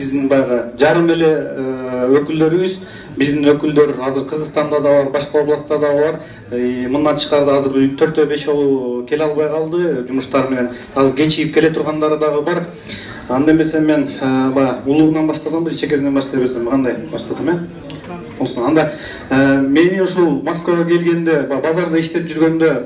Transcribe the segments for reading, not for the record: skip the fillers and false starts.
биздин баягы жарым эле өкүлдөрүбүз. Биздин өкүлдөр азыр Кыргызстанда да бар, башка областта да бар. Мындан тышкары азыр 4-5 келе албай калды жумуштары менен. Азыр кечигип келе тургандары дагы бар. Анда эмесе мен баягы улуугунан баштасамбы, чекесинен баштай берсем, кандай баштасам, болсун. Анда мени ушул Москвага келгенде, базарда иштеп жүргөндө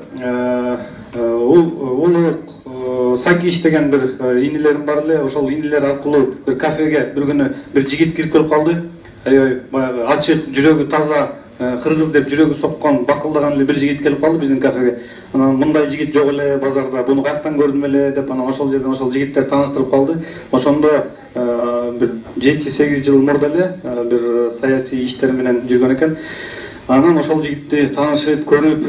улуу Сакиш деген бир инилерим бар эле. Ошол инилер аркылуу бир кафеге бир күнү бир жигит кирип келип калды. Аябай баягы ачык, жүрөгү таза, кыргыз деп жүрөгү соккон, бакылдаган эле бир жигит келип калды биздин кафеге. Анан мындай жигит жок эле базарда, буну каяктан көрдүм эле деп, анан ошол жерден ошол жигиттер тааныштырып калды. Ошондо бир 7-8 жыл мурда эле бир саясий иштер менен жүргөн экен. Анан ошол жигитти таанышып, көрүп,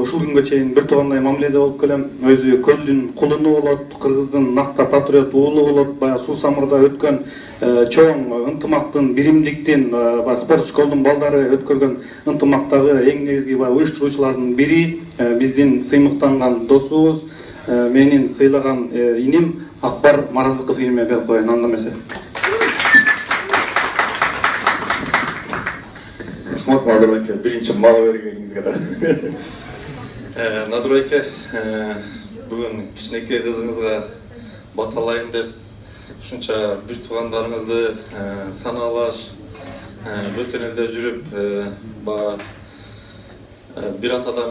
ушул күнгө чейин бир туугандай мамиледе болуп келем. Өзү көлдүн кулуну болот, кыргыздын накта патриот уулу болот. Баягы Суу Самырда өткөн чоң ынтымактын, биримдиктин, спорт школдун балдары өткөргөн ынтымактагы эң негизги уюштуруучулардын бири, биздин сыймыктанган досубуз, менин сыйлаган иним Акбар Маразыков иниме берип коеюн, анда эмесе. Рахмат, Надыр байке, биринчи мага бергениңизге да. Надыр байке, бүгүн кичинекей кызыңызга баталайын деп ушунча бир туугандарыңызды санаалаш, бөтөн элде жүрүп, бир атадан